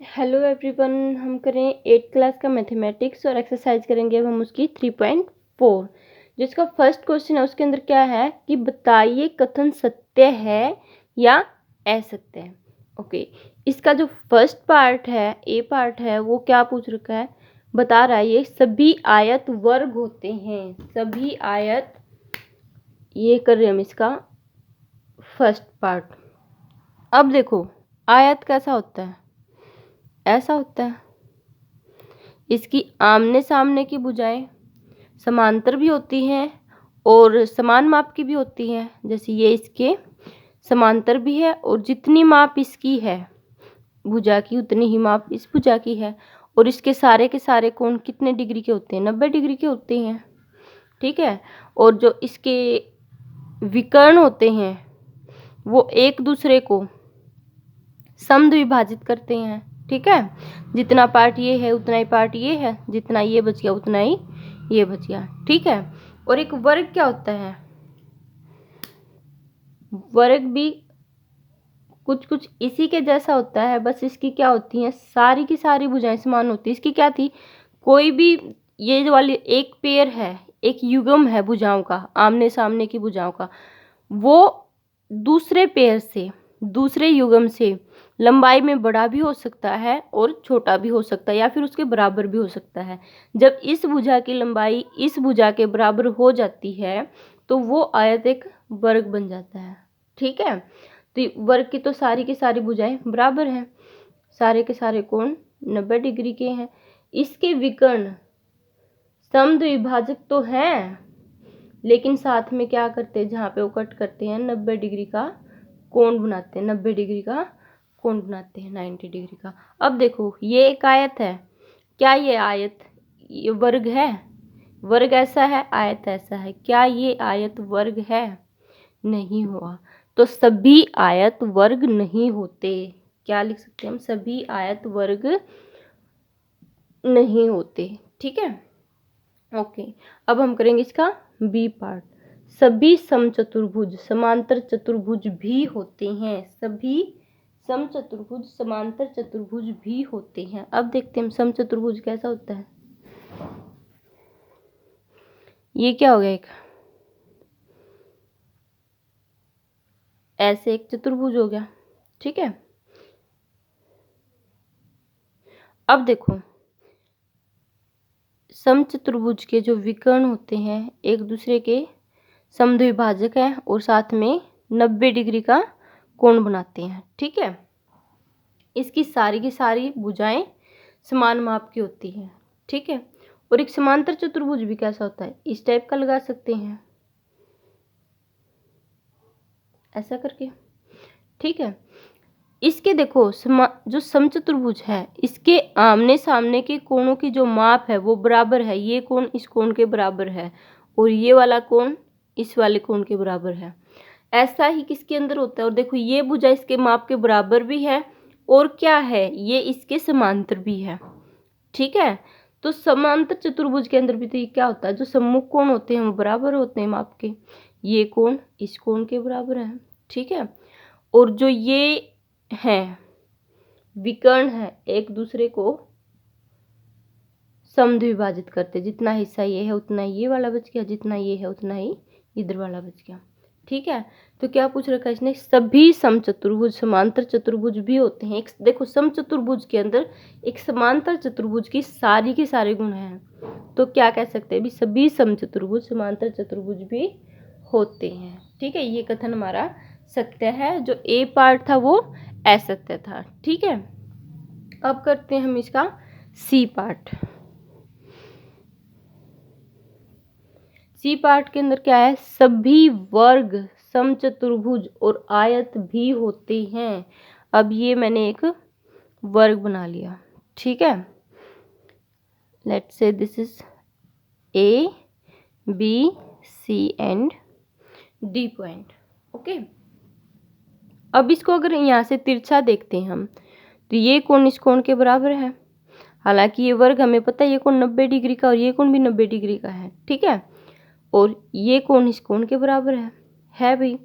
Hello everyone, हम करें 8th class का मैथमेटिक्स और एक्सरसाइज करेंगे अब हम उसकी 3.4। जिसका फर्स्ट क्वेश्चन है उसके अंदर क्या है कि बताइए कथन सत्य है या असत्य है। ओके, इसका जो फर्स्ट पार्ट है, ए पार्ट है, वो क्या पूछ रखा है, बता रहा है ये सभी आयत वर्ग होते हैं। सभी आयत, ये कर रहे हैं हम इसका फर्स्ट पार्ट। अब देखो आयत कैसा होता है, ऐसा होता है। इसकी आमने सामने की भुजाएं समांतर भी होती हैं और समान माप की भी होती हैं। जैसे ये इसके समांतर भी है और जितनी माप इसकी है भुजा की उतनी ही माप इस भुजा की है। और इसके सारे के सारे कोण कितने डिग्री के होते हैं? 90 डिग्री के होते हैं। ठीक है। और जो इसके विकर्ण होते हैं वो एक दूसरे को समद्विभाजित करते हैं। ठीक है, जितना पार्ट ये है उतना ही पार्ट ये है, जितना ये बच गया उतना ही ये बच गया। ठीक है। और एक वर्ग क्या होता है? वर्ग भी कुछ कुछ इसी के जैसा होता है, बस इसकी क्या होती है, सारी की सारी भुजाएं समान होती है। इसकी क्या थी, कोई भी ये जो वाली एक पेयर है, एक युग्म है भुजाओं का, आमने सामने की भुजाओं का, वो दूसरे पेयर से, दूसरे युग्म से लंबाई में बड़ा भी हो सकता है और छोटा भी हो सकता है या फिर उसके बराबर भी हो सकता है। जब इस भुजा की लंबाई इस भुजा के बराबर हो जाती है तो वो आयत एक वर्ग बन जाता है। ठीक है, तो वर्ग की तो सारी की सारी भुजाएं बराबर हैं, सारे के सारे कोण 90 डिग्री के हैं। इसके विकर्ण समद्विभाजक तो हैं, लेकिन साथ में क्या करते हैं, जहाँ पे वो कट करते हैं 90 डिग्री का कोण बनाते हैं, 90 डिग्री का कोण बनाते हैं, 90 डिग्री का। अब देखो ये एक आयत है, क्या ये आयत ये वर्ग है? वर्ग ऐसा है, आयत ऐसा है, क्या ये आयत वर्ग है? नहीं हुआ। तो सभी आयत वर्ग नहीं होते। क्या लिख सकते हैं हम? सभी आयत वर्ग नहीं होते। ठीक है, ओके। अब हम करेंगे इसका बी पार्ट। सभी समचतुर्भुज समांतर चतुर्भुज भी होते हैं। सभी समचतुर्भुज समांतर चतुर्भुज भी होते हैं। अब देखते हैं हम समचतुर्भुज कैसा होता है। ये क्या हो गया, एक ऐसे एक चतुर्भुज हो गया। ठीक है, अब देखो समचतुर्भुज के जो विकर्ण होते हैं एक दूसरे के समद्विभाजक हैं और साथ में 90 डिग्री का कोण बनाते हैं। ठीक है, इसकी सारी की सारी भुजाएं समान माप की होती हैं। ठीक है, और एक समांतर चतुर्भुज भी कैसा होता है, इस टाइप का लगा सकते हैं, ऐसा करके। ठीक है, इसके देखो जो समचतुर्भुज है इसके आमने सामने के कोणों की जो माप है वो बराबर है। ये कोण इस कोण के बराबर है और ये वाला कोण इस वाले कोण के बराबर है। ऐसा ही किसके अंदर होता है? और देखो ये भुजा इसके माप के बराबर भी है और क्या है, ये इसके समांतर भी है। ठीक है, तो समांतर चतुर्भुज के अंदर भी तो ये क्या होता है, जो सम्मुख कोण होते हैं वो बराबर होते हैं माप के। ये कोण इस कोण के बराबर है। ठीक है, और जो ये है विकर्ण है एक दूसरे को समद्विभाजित करते, जितना हिस्सा ये है उतना ये वाला बच गया, जितना ये है उतना ही इधर वाला बच गया। ठीक है, तो क्या पूछ रखा है इसने, सभी समचतुर्भुज समांतर चतुर्भुज भी होते हैं। एक देखो समचतुर्भुज के अंदर एक समांतर चतुर्भुज की सारी के सारे गुण हैं, तो क्या कह सकते हैं भी सभी समचतुर्भुज समांतर चतुर्भुज भी होते हैं। ठीक है, ये कथन हमारा सत्य है, जो ए पार्ट था वो असत्य था। ठीक है, अब करते हैं हम इसका सी पार्ट। सी पार्ट के अंदर क्या है, सभी वर्ग समचतुर्भुज और आयत भी होते हैं। अब ये मैंने एक वर्ग बना लिया। ठीक है, let's say this is A B C and D point. Okay, अब इसको अगर यहाँ से तिरछा देखते हैं हम तो ये कोण इस कोण के बराबर है। हालांकि ये वर्ग हमें पता है ये कोण 90 डिग्री का और ये कोण भी 90 डिग्री का है। ठीक है, और ये कोण इस कोण के बराबर है भाई।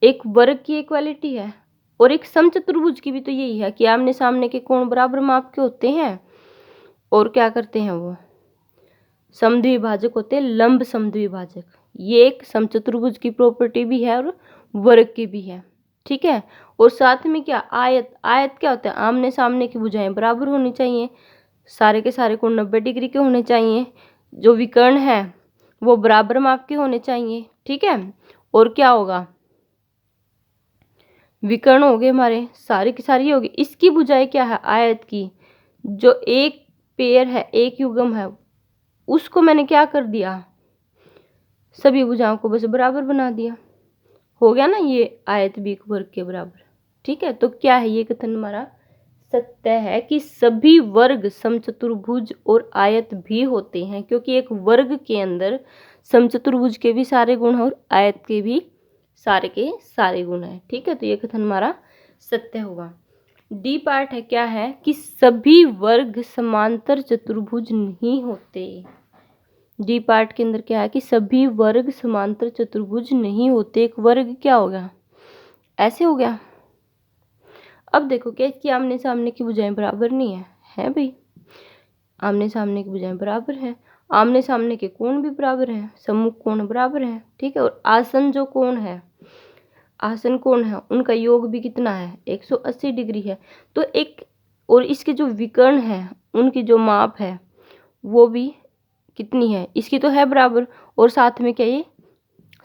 एक वर्ग की इक्वालिटी है और एक समचतुर्भुज की भी तो यही है कि आमने सामने के कोण बराबर माप के होते हैं और क्या करते हैं, वो समद्विभाजक होते हैं, लंब समद्विभाजक। ये एक समचतुर्भुज की प्रॉपर्टी भी है और वर्ग की भी है, ठीक है। और साथ में क्या, आयत। आयत क्या होता है, आमने सामने की भुजाएं बराबर होनी चाहिए, सारे के सारे कोण 90 डिग्री के होने चाहिए, जो विकर्ण है वो बराबर माप के होने चाहिए, ठीक है। और क्या होगा, विकर्ण हो गए हमारे, सारी की सारी होगी। इसकी भुजाएं क्या है, आयत की, जो एक पेयर है, एक युग्म है, उसको मैंने क्या कर दिया, सभी भुजाओं को बस बराबर बना दिया, हो गया ना ये आयत भी एक वर्ग के बराबर, ठीक है। तो क्या है, ये कथन हमारा सत्य है कि सभी वर्ग समचतुर्भुज और आयत भी होते हैं, क्योंकि एक वर्ग के अंदर समचतुर्भुज के भी सारे गुण हैं और आयत के भी सारे के सारे गुण हैं, ठीक है। तो ये कथन हमारा सत्य होगा। डी पार्ट है, क्या है कि सभी वर्ग समांतर चतुर्भुज नहीं होते। डी पार्ट के अंदर क्या है कि सभी वर्ग समांतर चतुर्भुज नहीं होते। एक वर्ग क्या हो गया, ऐसे हो गया। अब देखो क्या, इसकी आमने सामने की भुजाएं बराबर नहीं है भाई, आमने सामने की भुजाएं बराबर है, आमने सामने के कोण भी बराबर हैं, सम्मुख कोण बराबर है, ठीक है। और आसन जो कोण है, आसन कोण है, उनका योग भी कितना है, 180 डिग्री है। तो एक, और इसके जो विकर्ण है उनकी जो माप है वो भी कितनी है, इसकी तो है बराबर, और साथ में क्या, ये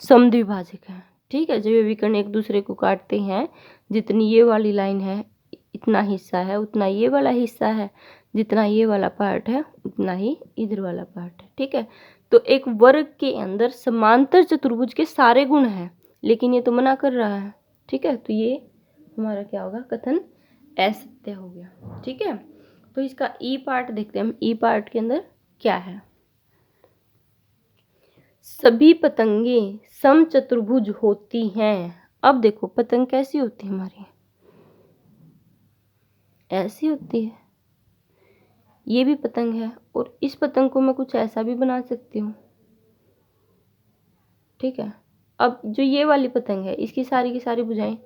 समद्विभाजक है, ठीक है। जब ये विकर्ण एक दूसरे को काटते हैं, जितनी ये वाली लाइन है इतना हिस्सा है, उतना ये वाला हिस्सा है, जितना ये वाला पार्ट है उतना ही इधर वाला पार्ट है, ठीक है। तो एक वर्ग के अंदर समांतर चतुर्भुज के सारे गुण हैं, लेकिन ये तो मना कर रहा है, ठीक है। तो ये हमारा क्या होगा, कथन असत्य हो गया, ठीक है। तो इसका ई पार्ट देखते हैं हम, ई पार्ट के अंदर क्या है। सभी पतंगे समचतुर्भुज होती हैं। अब देखो पतंग कैसी होती है हमारी, ऐसी होती है, ये भी पतंग है, और इस पतंग को मैं कुछ ऐसा भी बना सकती हूँ, ठीक है। अब जो ये वाली पतंग है, इसकी सारी की सारी भुजाएं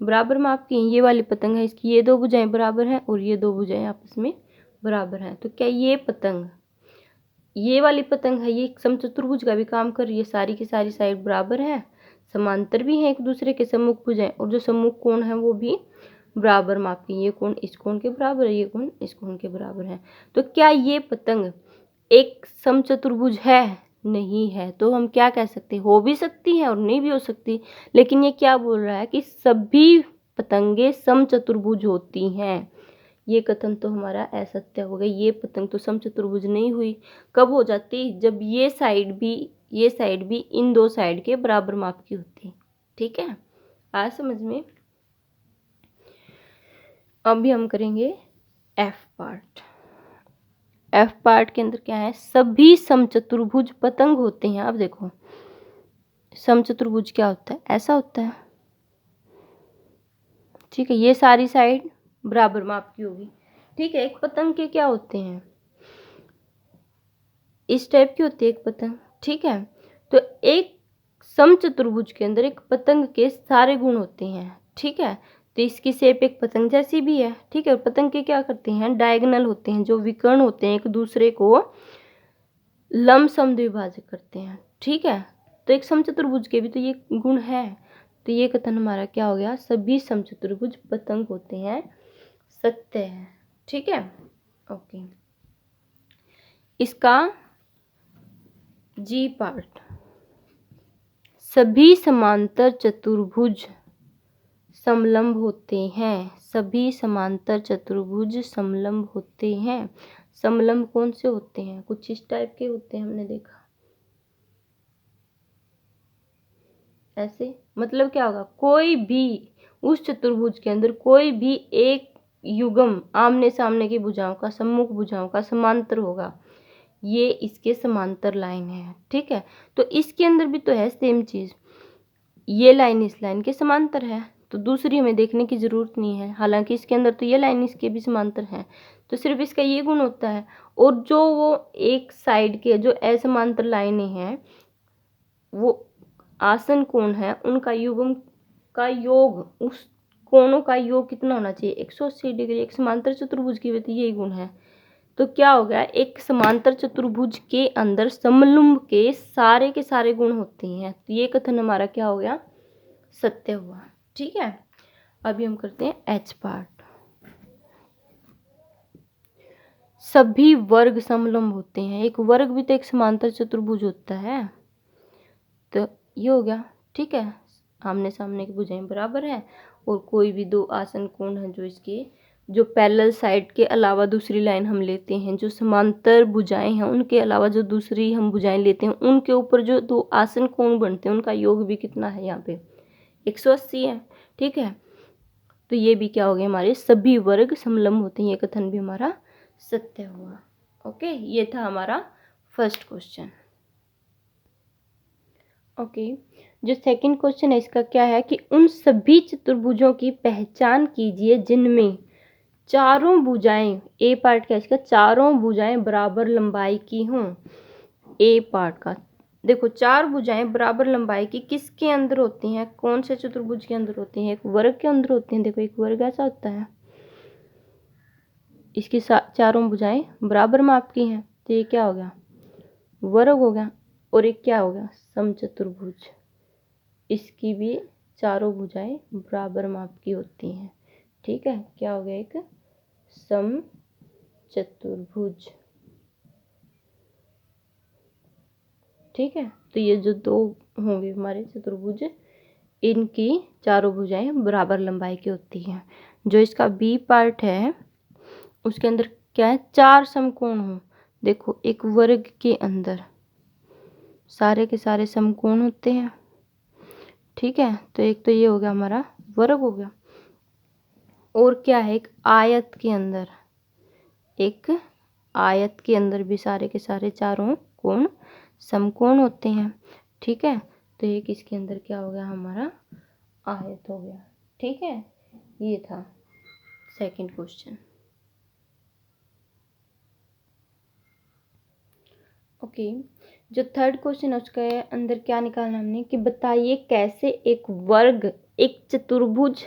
बराबर माप की हैं। ये वाली पतंग है, इसकी ये दो भुजाएं बराबर हैं और ये दो भुजाएं आपस में बराबर हैं। तो क्या ये पतंग, ये वाली पतंग है, ये समचतुर्भुज का भी काम कर रही है, सारी की सारी साइड बराबर है, समांतर भी है एक दूसरे के, सम्मुख भुजाएं, और जो सम्मुख कोण है वो भी बराबर माप की, ये कोण इस कोण के बराबर है, ये कोण इस कोण के बराबर है। तो क्या ये पतंग एक समचतुर्भुज है, नहीं है। तो हम क्या कह सकते हैं, हो भी सकती है और नहीं भी हो सकती, लेकिन ये क्या बोल रहा है कि सभी पतंगे समचतुर्भुज होती हैं। ये कथन तो हमारा असत्य हो गया, ये पतंग तो समचतुर्भुज नहीं हुई। कब हो जाती, जब ये साइड भी इन दो साइड के बराबर माप की होती, ठीक है। आज समझ में। अभी हम करेंगे एफ पार्ट। एफ पार्ट के अंदर क्या है, सभी समचतुर्भुज पतंग होते हैं। अब देखो समचतुर्भुज क्या होता है, ऐसा होता है, ठीक है। ये सारी साइड बराबर माप की होगी, ठीक है। एक पतंग के क्या होते हैं, इस टाइप की होती है एक पतंग, ठीक है। तो एक समचतुर्भुज के अंदर एक पतंग के सारे गुण होते हैं, ठीक है। तो इसकी शेप एक पतंग जैसी भी है, ठीक है। और पतंग के क्या करते हैं, डायगोनल होते हैं, जो विकर्ण होते हैं एक दूसरे को लंब समद्विभाजक करते हैं, ठीक है। तो एक समचतुर्भुज के भी तो ये गुण है। तो ये कथन हमारा क्या हो गया, सभी समचतुर्भुज पतंग होते हैं, सत्य है, ठीक है। ओके, इसका जी पार्ट, सभी समांतर चतुर्भुज समलंब होते हैं, सभी समांतर चतुर्भुज समलंब होते हैं। समलंब कौन से होते हैं, कुछ इस टाइप के होते हैं, हमने देखा ऐसे। मतलब क्या होगा, कोई भी उस चतुर्भुज के अंदर कोई भी एक युग्म आमने सामने की भुजाओं का, सम्मुख भुजाओं का समांतर होगा, ये इसके समांतर लाइन है, ठीक है। तो इसके अंदर भी तो है सेम चीज, ये लाइन इस लाइन के समांतर है, तो दूसरी हमें देखने की जरूरत नहीं है। हालांकि इसके अंदर तो ये लाइन इसके भी समांतर है, तो सिर्फ इसका ये गुण होता है। और जो वो एक साइड के जो असमांतर लाइनें हैं, वो आसन कोण है, उनका युग्म का योग उस कोणों का योग कितना होना चाहिए, 180 डिग्री। एक समांतर चतुर्भुज की वृत्ति यही गुण है। तो क्या हो गया, एक समांतर चतुर्भुज के अंदर समलंब के सारे गुण होते हैं। तो ये कथन हमारा क्या हो गया, सत्य हुआ। ठीक है, अभी हम करते हैं एच पार्ट। सभी वर्ग समलंब होते हैं। एक वर्ग भी तो एक समांतर चतुर्भुज होता है। तो ये हो गया। ठीक है, आमने सामने की भुजाएं बराबर है और कोई भी दो आसन कोण है जो इसके जो पैरेलल साइड के अलावा दूसरी लाइन हम लेते हैं, जो समांतर भुजाएं हैं उनके अलावा जो दूसरी हम भुजाएं लेते हैं उनके ऊपर जो दो आसन कोण बनते हैं उनका योग भी कितना है, यहाँ पे 180 है। ठीक है, तो ये भी क्या हो गया, हमारे सभी वर्ग समलंब होते हैं। ये कथन भी हमारा सत्य हुआ। ओके, ये था हमारा फर्स्ट क्वेश्चन। ओके, जो सेकंड क्वेश्चन है इसका क्या है कि उन सभी चतुर्भुजों की पहचान कीजिए जिनमें चारों भुजाएं, ए पार्ट का इसका, चारों भुजाएं बराबर लंबाई की हों। ए पार्ट का देखो, चार भुजाएं बराबर लंबाई की किसके अंदर होती हैं, कौन से चतुर्भुज के अंदर होती हैं, एक वर्ग के अंदर होती हैं। देखो एक वर्ग ऐसा होता है, इसकी चारों भुजाएं बराबर माप की हैं, तो ये क्या हो गया, वर्ग हो गया। और एक क्या हो गया, समचतुर्भुज, इसकी भी चारों भुजाएं बराबर माप की होती हैं। ठीक है, क्या हो गया, एक समचतुर्भुज। ठीक है, तो ये जो दो होंगे हमारे चतुर्भुज, इनकी चारों भुजाएं बराबर लंबाई की होती हैं। जो इसका बी पार्ट है उसके अंदर क्या है, चार समकोण हो। देखो एक वर्ग के अंदर सारे के सारे समकोण होते हैं। ठीक है, तो एक तो ये हो गया हमारा वर्ग हो गया। और क्या है, एक आयत के अंदर, एक आयत के अंदर भी सारे के सारे चारों कोण समकोण होते हैं। ठीक है, तो एक इसके अंदर क्या हो गया, हमारा आयत हो गया। ठीक है, ये था सेकंड क्वेश्चन। ओके, जो थर्ड क्वेश्चन है उसके अंदर क्या निकालना हमने कि बताइए कैसे एक वर्ग, एक चतुर्भुज,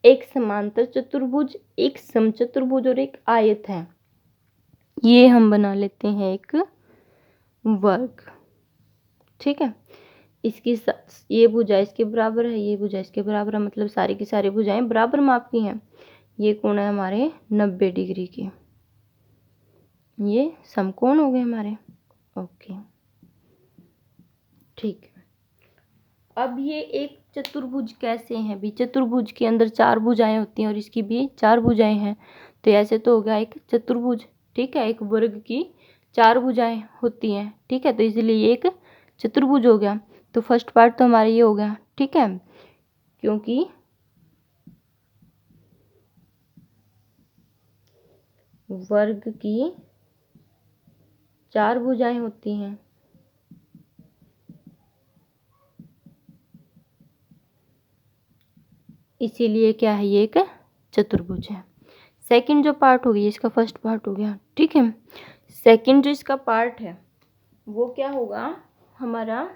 एक समांतर चतुर्भुज, एक समचतुर्भुज और एक आयत है, ये हम बना लेते हैं एक वर्ग। ठीक है, इसकी ये भुजा इसके बराबर है, ये भुजा इसके बराबर है, मतलब सारी की सारी भुजाएं बराबर माप की हैं। ये कोण है हमारे 90 डिग्री के, ये समकोण हो गए हमारे। ओके, ठीक है, अब ये एक चतुर्भुज कैसे हैं भी, चतुर्भुज के अंदर चार भुजाएं होती हैं और इसकी भी चार भुजाएं हैं, तो ऐसे तो हो गया एक चतुर्भुज। ठीक है, एक वर्ग की चार भुजाएं होती हैं। ठीक है, तो इसलिए ये एक चतुर्भुज हो गया। तो फर्स्ट पार्ट तो हमारा ये हो गया। ठीक है, क्योंकि वर्ग की चार भुजाएं होती हैं, इसीलिए क्या है, ये एक चतुर्भुज है। सेकंड जो पार्ट हो गया, इसका फर्स्ट पार्ट हो गया। ठीक है, सेकंड जो इसका पार्ट है वो क्या होगा हमारा,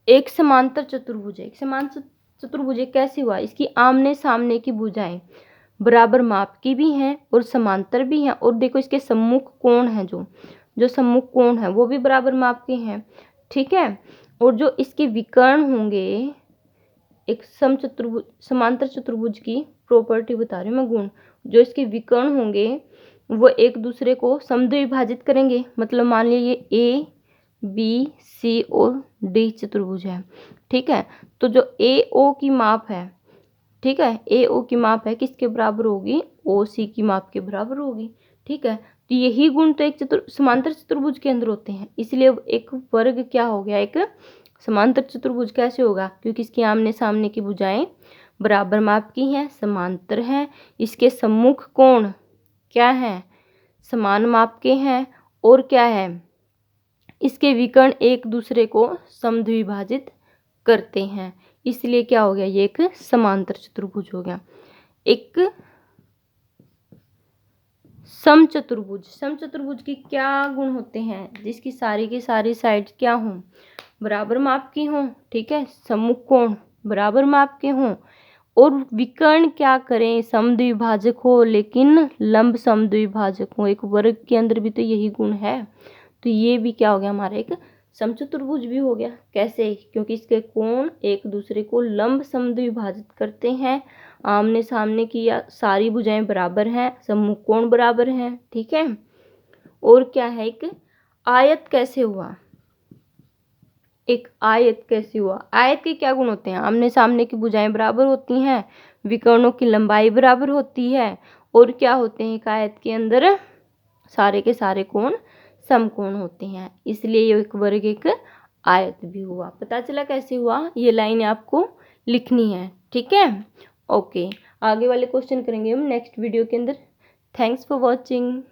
एक समांतर चतुर्भुज है। एक समांतर चतुर्भुज कैसे हुआ, इसकी आमने सामने की भुजाएं बराबर माप की भी हैं और समांतर भी हैं। और देखो इसके सम्मुख कोण हैं, जो सम्मुख कोण है वो भी बराबर माप के हैं। ठीक है, और जो इसके विकर्ण होंगे, एक समचतुर्भुज समांतर चतुर्भुज की प्रॉपर्टी बता रही हूँ मैं, गुण, जो इसके विकर्ण होंगे वो एक दूसरे को समद्विभाजित करेंगे। मतलब मान लीजिए ये ए बी सी और डी चतुर्भुज है। ठीक है, तो जो ए ओ की माप है, ठीक है, ए ओ की माप है किसके बराबर होगी, ओ सी की माप के बराबर होगी। ठीक है, तो यही गुण तो एक समांतर चतुर्भुज के अंदर होते हैं। इसलिए एक वर्ग क्या हो गया, एक समांतर चतुर्भुज कैसे होगा, क्योंकि इसके आमने सामने की भुजाएं बराबर माप की हैं, समांतर हैं, इसके सम्मुख कोण क्या है, समान माप के हैं, और क्या है, इसके विकर्ण एक दूसरे को समद्विभाजित करते हैं। इसलिए क्या हो गया, ये एक समांतर चतुर्भुज हो गया। एक समचतुर्भुज, समचतुर्भुज की क्या गुण होते हैं, जिसकी सारी की सारी साइड क्या हों, बराबर माप की हों। ठीक है, सम्मुख कोण बराबर माप के हों और विकर्ण क्या करें, समद्विभाजक हो लेकिन लंब समद्विभाजक हो। एक वर्ग के अंदर भी तो यही गुण है, तो ये भी क्या हो गया हमारा एक समचतुर्भुज भी हो गया। कैसे? क्योंकि इसके कोण एक दूसरे को लंब समद्विभाजित करते हैं, आमने सामने की या सारी भुजाएं बराबर हैं, सम्मुख कोण बराबर हैं। ठीक है। और क्या है, एक आयत कैसे हुआ, एक आयत कैसे हुआ? आयत के क्या गुण होते हैं? आमने सामने की भुजाएं बराबर होती हैं, विकर्णों की लंबाई बराबर होती है, और क्या होते हैं एक आयत के अंदर, सारे के सारे कोण समकोण होते हैं, इसलिए ये एक वर्ग एक आयत भी हुआ। पता चला कैसे हुआ? ये लाइन आपको लिखनी है। ठीक है। ओके, आगे वाले क्वेश्चन करेंगे हम नेक्स्ट वीडियो के अंदर। Thanks for watching.